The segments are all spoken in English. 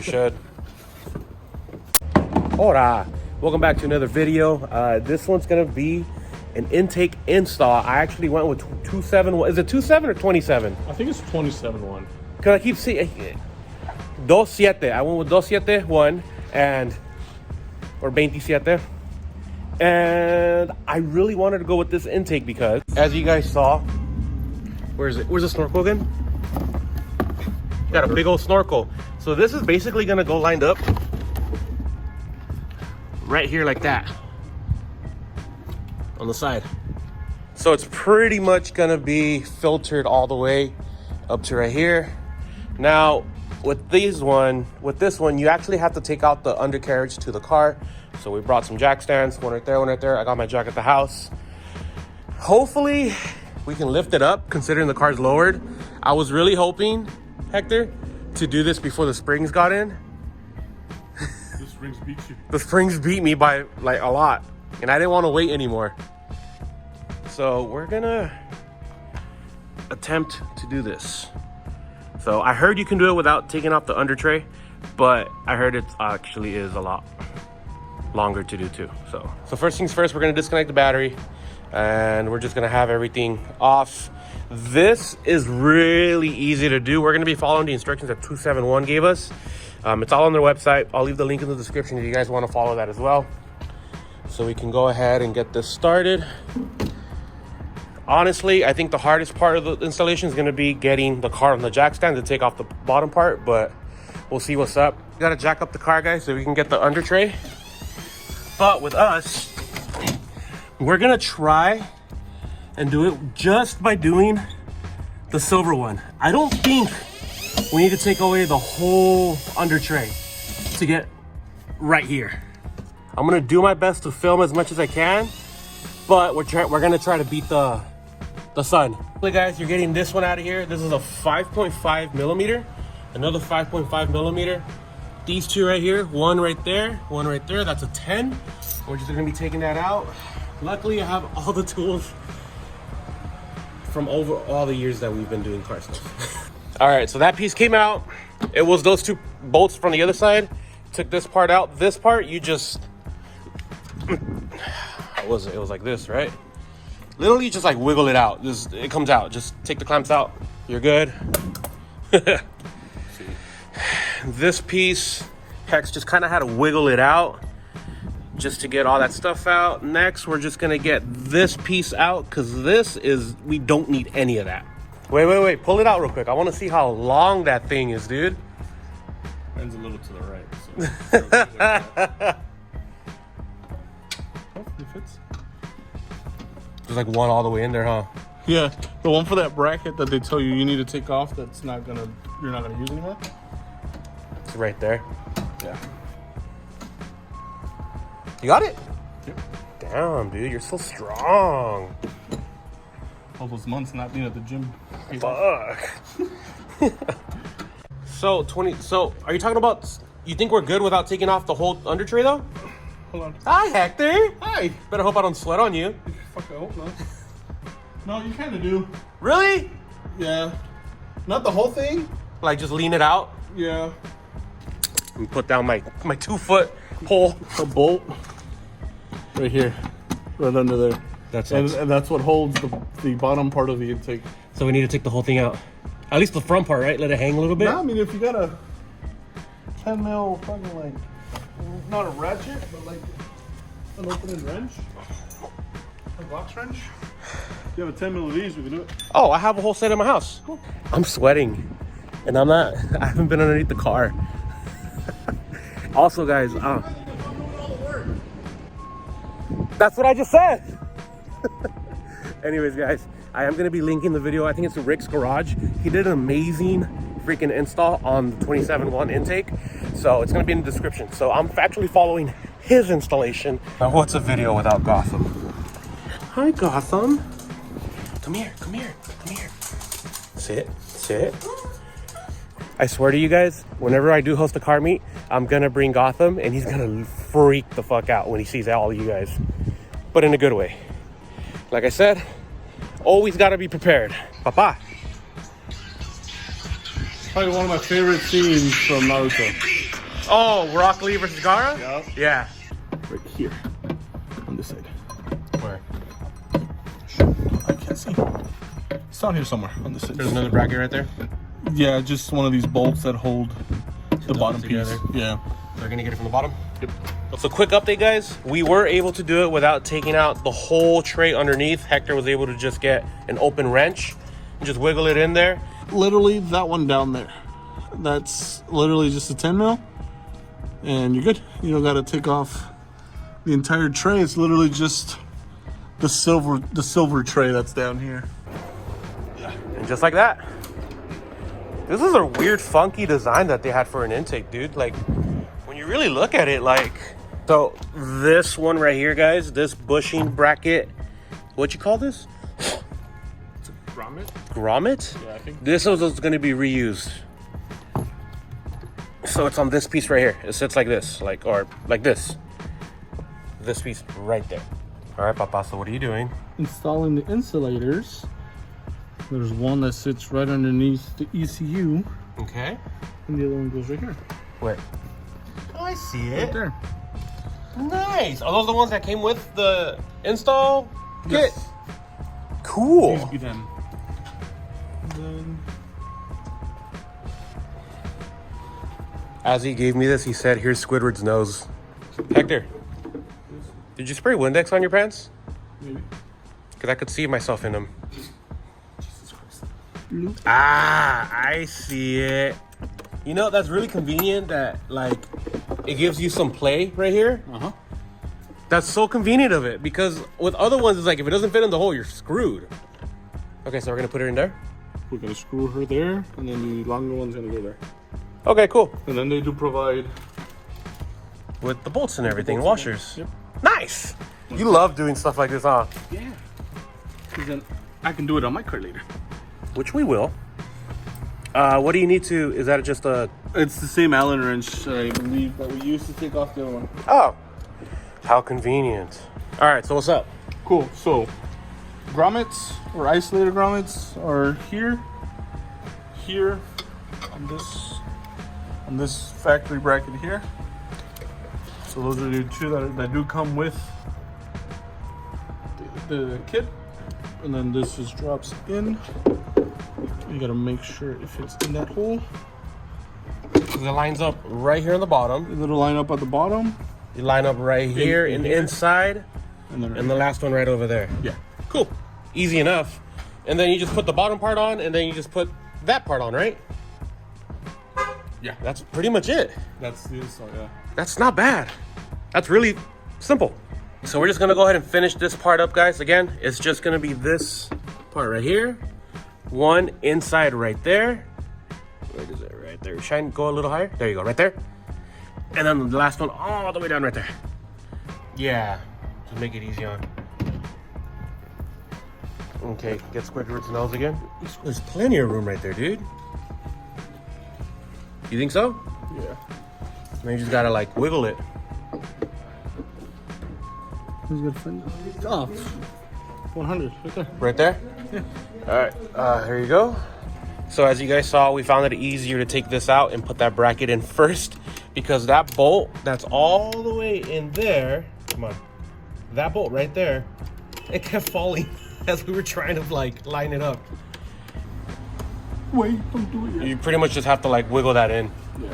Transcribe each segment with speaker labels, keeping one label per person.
Speaker 1: You should. Hola. Welcome back to another video. This one's gonna be an intake install. I actually went with 27. Is it 27 or 27?
Speaker 2: I think it's 27 one.
Speaker 1: Cause I keep seeing 27. I went with 27 and or 27. And I really wanted to go with this intake because, as you guys saw, where is it? Where's the snorkel again? Got a big old snorkel. So this is basically gonna go lined up right here like that on the side. So it's pretty much gonna be filtered all the way up to right here. Now with this one, you actually have to take out the undercarriage to the car. So we brought some jack stands, one right there, one right there. I got my jack at the house. Hopefully we can lift it up considering the car's lowered. I was really hoping, Hector, to do this before the springs got in.
Speaker 2: The springs beat you.
Speaker 1: The springs beat me by like a lot and I didn't want to wait anymore. So we're gonna attempt to do this. So I heard you can do it without taking off the under tray, but I heard it actually is a lot longer to do too. So first things first, we're gonna disconnect the battery and we're just gonna have everything off. This is really easy to do. We're gonna be following the instructions that 271 gave us. It's all on their website. I'll leave the link in the description if you guys want to follow that as well. So we can go ahead and get this started. Honestly, I think the hardest part of the installation is gonna be getting the car on the jack stand to take off the bottom part, but we'll see what's up. We gotta jack up the car, guys, so we can get the under tray. But with us, we're gonna try and do it just by doing the silver one. I don't think we need to take away the whole under tray to get right here. I'm gonna do my best to film as much as I can, but we're gonna try to beat the sun. Hey guys, you're getting this one out of here. This is a 5.5 millimeter, another 5.5 millimeter. These two right here, one right there, that's a 10. We're just gonna be taking that out. Luckily, I have all the tools from over all the years that we've been doing car stuff. All right, so that piece came out. It was those two bolts from the other side. Took this part out. This part, you just, how was it? It was like this, right? Literally just like wiggle it out. Just, it comes out. Just take the clamps out. You're good. This piece, Hex just kind of had to wiggle it out just to get all that stuff out. Next, we're just gonna get this piece out because this is, we don't need any of that. Wait, pull it out real quick. I want to see how long that thing is, dude.
Speaker 2: Mine's a little to the right. So hopefully it fits.
Speaker 1: There's like one all the way in there, huh?
Speaker 2: Yeah, the one for that bracket that they tell you need to take off. That's not gonna, you're not gonna use anymore.
Speaker 1: It's right there.
Speaker 2: Yeah.
Speaker 1: You got it?
Speaker 2: Yep.
Speaker 1: Damn, dude, you're so strong.
Speaker 2: All those months not being at the gym.
Speaker 1: Fuck. So are you talking about, you think we're good without taking off the whole under tray though?
Speaker 2: Hold on.
Speaker 1: Hi, Hector.
Speaker 2: Hi.
Speaker 1: Better hope I don't sweat on you.
Speaker 2: Fuck, I hope not. No, you kind of do.
Speaker 1: Really?
Speaker 2: Yeah. Not the whole thing.
Speaker 1: Like just lean it out?
Speaker 2: Yeah.
Speaker 1: And put down my 2-foot pole.
Speaker 2: A bolt. Right here. Right under there. And that's what holds the bottom part of the intake.
Speaker 1: So we need to take the whole thing out. At least the front part, right? Let it hang a little bit?
Speaker 2: No, I mean, if you got a 10 mil fucking like, not a ratchet, but like an opening wrench. A box wrench. If you have a 10 mil of these, we can do it.
Speaker 1: Oh, I have a whole set in my house. Cool. I'm sweating. And I haven't been underneath the car. Also, guys, that's what I just said. Anyways, guys, I am going to be linking the video. I think it's Rick's garage. He did an amazing freaking install on the 27.1 intake. So it's going to be in the description. So I'm actually following his installation. Now, what's a video without Gotham? Hi, Gotham. Come here. Sit. I swear to you guys, whenever I do host a car meet, I'm going to bring Gotham and he's going to freak the fuck out when he sees all of you guys. But in a good way. Like I said, always got to be prepared. Papa.
Speaker 2: Probably one of my favorite scenes from Naruto.
Speaker 1: Oh, Broccoli versus Gara?
Speaker 2: Yeah.
Speaker 1: Yeah.
Speaker 2: Right here. On this side.
Speaker 1: Where?
Speaker 2: I can't see. It's down here somewhere on this side.
Speaker 1: There's another bracket right there.
Speaker 2: Yeah, just one of these bolts that hold the bottom piece.
Speaker 1: Together.
Speaker 2: Yeah.
Speaker 1: So we're gonna get it from the bottom?
Speaker 2: Yep.
Speaker 1: So quick update, guys. We were able to do it without taking out the whole tray underneath. Hector was able to just get an open wrench and just wiggle it in there.
Speaker 2: Literally that one down there. That's literally just a 10 mil. And you're good. You don't gotta take off the entire tray. It's literally just the silver tray that's down here.
Speaker 1: And just like that. This is a weird, funky design that they had for an intake, dude. Like, when you really look at it, like... So, this one right here, guys, this bushing bracket, what you call this?
Speaker 2: It's a grommet?
Speaker 1: Grommet?
Speaker 2: Yeah, I think.
Speaker 1: This was going to be reused. So, it's on this piece right here. It sits like this, or like this. This piece right there. All right, Papa, so what are you doing?
Speaker 2: Installing the insulators. There's one that sits right underneath the ECU,
Speaker 1: Okay.
Speaker 2: and the other one goes right here.
Speaker 1: Where? Oh, I see
Speaker 2: Right
Speaker 1: it.
Speaker 2: there.
Speaker 1: Nice. Are those the ones that came with the install kit?
Speaker 2: Yes.
Speaker 1: Cool.
Speaker 2: These be them. And then
Speaker 1: As he gave me this, he said, here's Squidward's nose. Hector, did you spray Windex on your pants?
Speaker 2: maybe.
Speaker 1: Because I could see myself in them.
Speaker 2: Jesus Christ.
Speaker 1: Ah, I see it. You know, that's really convenient that, like, it gives you some play right here.
Speaker 2: Uh-huh.
Speaker 1: That's so convenient of it, because with other ones, it's like, if it doesn't fit in the hole, you're screwed. Okay, so we're going to put it in there?
Speaker 2: We're gonna screw her there, and then the longer one's gonna go there.
Speaker 1: Okay, cool.
Speaker 2: And then they do provide
Speaker 1: With the bolts and everything,
Speaker 2: bolts
Speaker 1: washers.
Speaker 2: again.
Speaker 1: Nice. You love doing stuff like this, huh?
Speaker 2: Yeah. Because then I can do it on my car later.
Speaker 1: Which we will. What do you need to, is that just a...
Speaker 2: It's the same Allen wrench, I believe, that we used to take off the other one.
Speaker 1: Oh, how convenient. All right, so what's up?
Speaker 2: Cool. So, grommets or isolator grommets are here, on this factory bracket here. So those are the two that do come with the kit, and then this just drops in. You gotta make sure it fits in that hole.
Speaker 1: Because it lines up right here on the bottom.
Speaker 2: It'll line up at the bottom,
Speaker 1: You line up right here
Speaker 2: in
Speaker 1: and
Speaker 2: here.
Speaker 1: inside,
Speaker 2: and then
Speaker 1: and the last one right over there.
Speaker 2: yeah.
Speaker 1: Cool. Easy enough. And then you just put the bottom part on, and then you just put that part on, right?
Speaker 2: Yeah.
Speaker 1: That's pretty much it.
Speaker 2: That's the install, yeah.
Speaker 1: That's not bad. That's really simple. So we're just gonna go ahead and finish this part up, guys. Again, it's just gonna be this part right here. One inside right there. Where is it? Right there. Shine, go a little higher. There you go, right there. And then the last one all the way down right there. Yeah, just make it easy on. Okay, get Squidward's nose again. There's plenty of room right there, dude. You think so?
Speaker 2: Yeah.
Speaker 1: Then you just gotta like wiggle it.
Speaker 2: Who's gonna find it? Oh, 100 right there.
Speaker 1: Right there?
Speaker 2: Yeah.
Speaker 1: All right, here you go. So as you guys saw, we found it easier to take this out and put that bracket in first, because that bolt that's all the way in there, come on, that bolt right there, it kept falling as we were trying to like line it up.
Speaker 2: Wait, don't do it yet.
Speaker 1: You pretty much just have to like wiggle that in,
Speaker 2: Yeah.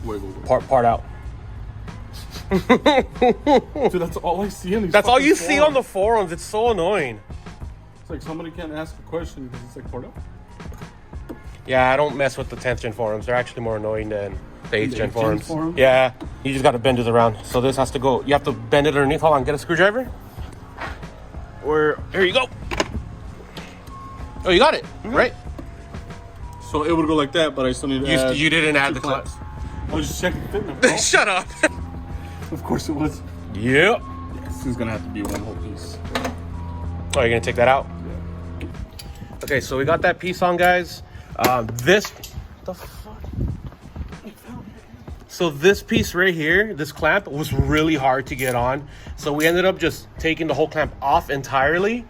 Speaker 2: Wiggle.
Speaker 1: part out.
Speaker 2: Dude, that's all I see in these.
Speaker 1: That's all
Speaker 2: fucking
Speaker 1: you see
Speaker 2: forums.
Speaker 1: on the forums. It's so annoying.
Speaker 2: It's like somebody can't ask a question because it's like part up.
Speaker 1: Yeah, I don't mess with the 10th gen forums. They're actually more annoying than the 8th gen
Speaker 2: 8th gen
Speaker 1: forums.
Speaker 2: forums?
Speaker 1: Yeah, you just got to bend it around. So this has to go. You have to bend it underneath. Hold on, get a screwdriver. Or here you go. Oh, you got it, right?
Speaker 2: So it would go like that, but I still need to add
Speaker 1: You didn't add
Speaker 2: two
Speaker 1: the clutch.
Speaker 2: clamps. I was just checking the fitment. bro.
Speaker 1: Shut up.
Speaker 2: Of course it was.
Speaker 1: Yep.
Speaker 2: This is gonna have to be one whole piece.
Speaker 1: Oh, you're gonna take that out?
Speaker 2: Yeah.
Speaker 1: Okay, so we got that piece on, guys. This. The fuck? So this piece right here, this clamp, was really hard to get on. So we ended up just taking the whole clamp off entirely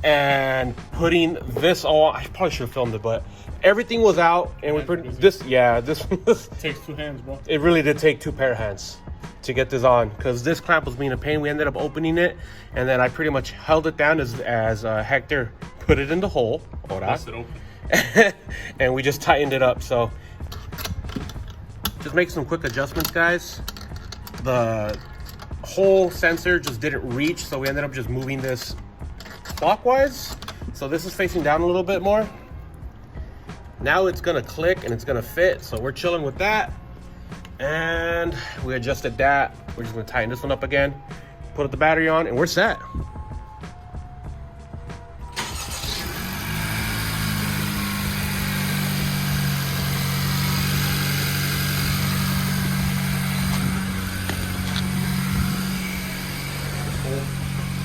Speaker 1: and putting this all. I probably should have filmed it, but everything was out, and we this was,
Speaker 2: takes 2 hands, bro.
Speaker 1: it really did take 2 pair of hands to get this on, because this clamp was being a pain. We ended up opening it, and then I pretty much held it down as Hector put it in the hole.
Speaker 2: Bust it open.
Speaker 1: And we just tightened it up. So just make some quick adjustments, guys. The whole sensor just didn't reach, so we ended up just moving this clockwise. So this is facing down a little bit more. Now it's gonna click and it's gonna fit, so we're chilling with that. And we adjusted that. We're just gonna tighten this one up again, put the battery on, and we're set.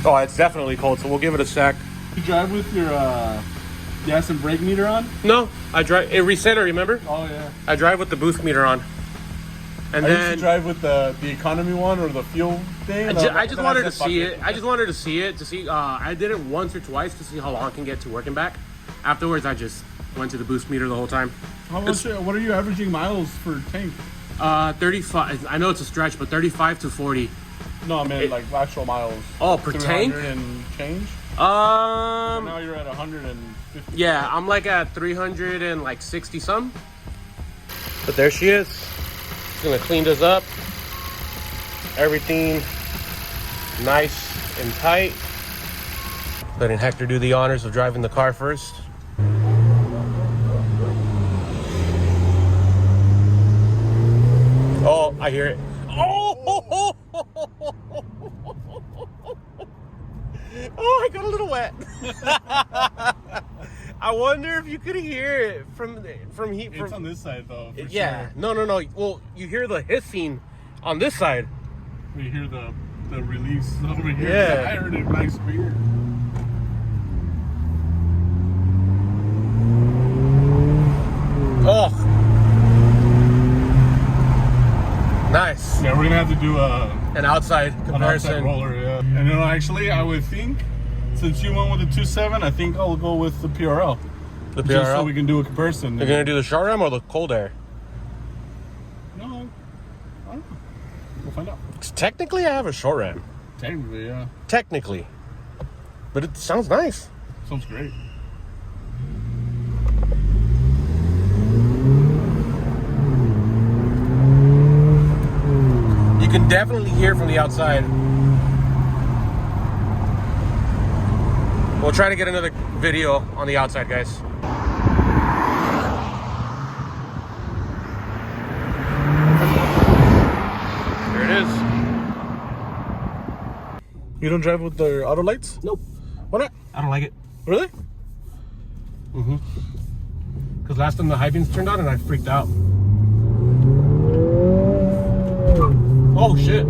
Speaker 1: Oh, it's definitely cold, so we'll give it a sec.
Speaker 2: You drive with your gas and brake meter on?
Speaker 1: No, I drive. It reset it, remember?
Speaker 2: Oh yeah.
Speaker 1: I drive with the boost meter on. And
Speaker 2: I
Speaker 1: then
Speaker 2: used to drive with the economy one or the fuel thing.
Speaker 1: I just wanted to see it. I just wanted to see it to see. I did it once or twice to see how long I can get to work and back. Afterwards, I just went to the boost meter the whole time.
Speaker 2: How much? What are you averaging miles for tank?
Speaker 1: 35. I know it's a stretch, but 35 to 40.
Speaker 2: No, I mean like actual miles.
Speaker 1: Oh, per tank?
Speaker 2: 300 and change. Now you're at 150.
Speaker 1: Yeah, I'm like at 360 some. But there she is. Just gonna clean this up. Everything nice and tight. Letting Hector do the honors of driving the car first. Oh, I hear it. Oh! Oh, I got a little wet. I wonder if you could hear it from heat.
Speaker 2: It's on this side though.
Speaker 1: Yeah.
Speaker 2: Sure.
Speaker 1: No. Well, you hear the hissing on this side.
Speaker 2: We hear the release over here.
Speaker 1: Yeah.
Speaker 2: I heard it nice over here.
Speaker 1: Oh. Nice.
Speaker 2: Yeah, we're gonna have to do
Speaker 1: an outside comparison.
Speaker 2: An outside roller, yeah. And you know, actually, I would think since you went with the 2.7, I think I'll go with the PRL.
Speaker 1: The PRL.
Speaker 2: Just so we can do a comparison.
Speaker 1: You're gonna do the short ram or the cold air?
Speaker 2: No, I don't know. We'll find out.
Speaker 1: Technically, I have a short ram.
Speaker 2: Technically, yeah.
Speaker 1: Technically, but it sounds nice.
Speaker 2: Sounds great.
Speaker 1: You can definitely hear from the outside. We'll try to get another video on the outside, guys. There it is.
Speaker 2: You don't drive with the auto lights?
Speaker 1: Nope.
Speaker 2: Why not?
Speaker 1: I don't like it.
Speaker 2: Really?
Speaker 1: Mm-hmm. Because last time the high beams turned on and I freaked out. Oh, shit.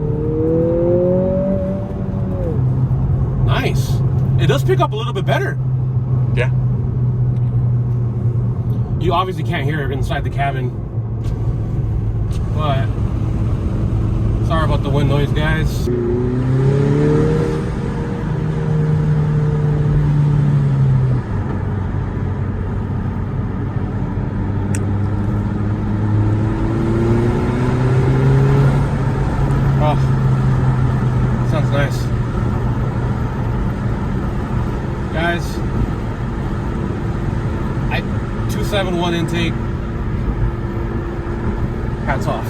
Speaker 1: Nice. It does pick up a little bit better.
Speaker 2: Yeah.
Speaker 1: You obviously can't hear it inside the cabin. But sorry about the wind noise, guys. Oh, sounds nice. Guys, 271 intake. Hats off.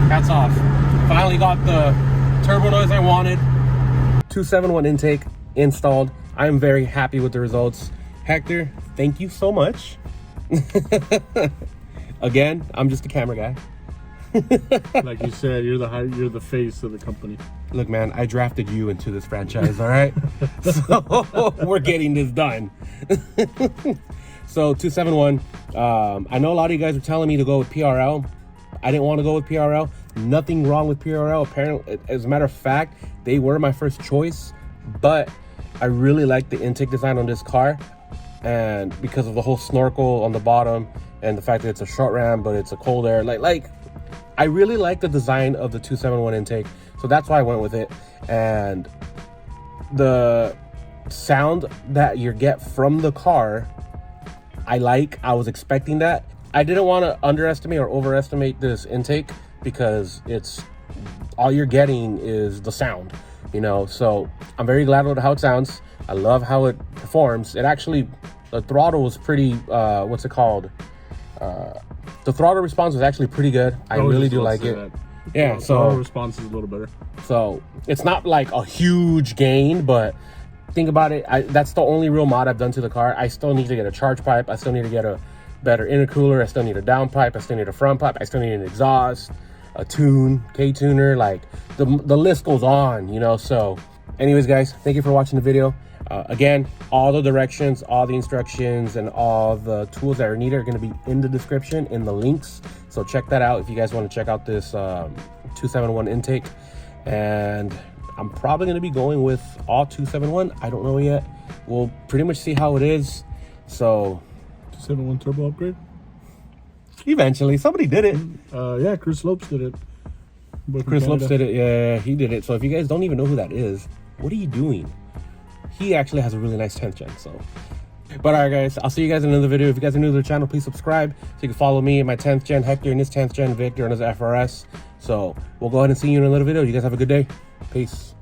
Speaker 1: Hats off. Finally got the turbo noise I wanted. 271 intake installed. I am very happy with the results. Hector, thank you so much. Again, I'm just a camera guy.
Speaker 2: Like you said, you're the face of the company.
Speaker 1: Look, man, I drafted you into this franchise, all right? So we're getting this done. So 271. I know a lot of you guys were telling me to go with PRL. I didn't want to go with PRL. Nothing wrong with PRL. Apparently, as a matter of fact, they were my first choice. But I really like the intake design on this car, and because of the whole snorkel on the bottom and the fact that it's a short ram, but it's a cold air. Like I really like the design of the 271 intake. So that's why I went with it. And the sound that you get from the car, I was expecting that. I didn't want to underestimate or overestimate this intake because it's all you're getting is the sound, you know. So I'm very glad with how it sounds. I love how it performs. It actually, the throttle was pretty, what's it called? The throttle response was actually pretty good. I really do like it. Yeah, so
Speaker 2: throttle response is a little better.
Speaker 1: So it's not like a huge gain, but think about it. That's the only real mod I've done to the car. I still need to get a charge pipe. I still need to get a better intercooler. I still need a down pipe. I still need a front pipe. I still need an exhaust, a Ktuner. Like the list goes on, you know. So anyways, guys, thank you for watching the video. Again, all the directions, all the instructions, and all the tools that are needed are going to be in the description, in the links. So check that out if you guys want to check out this 271 intake. And I'm probably going to be going with all 271. I don't know yet. We'll pretty much see how it is. So
Speaker 2: 271 turbo upgrade.
Speaker 1: Eventually, somebody did it.
Speaker 2: Yeah, Chris Slopes did it.
Speaker 1: Chris Slopes did it. Yeah, he did it. So if you guys don't even know who that is, what are you doing? He actually has a really nice 10th gen. So, but all right, guys, I'll see you guys in another video. If you guys are new to the channel, please subscribe so you can follow me and my 10th gen Hector and his 10th gen Victor and his FRS. So we'll go ahead and see you in another video. You guys have a good day. Peace.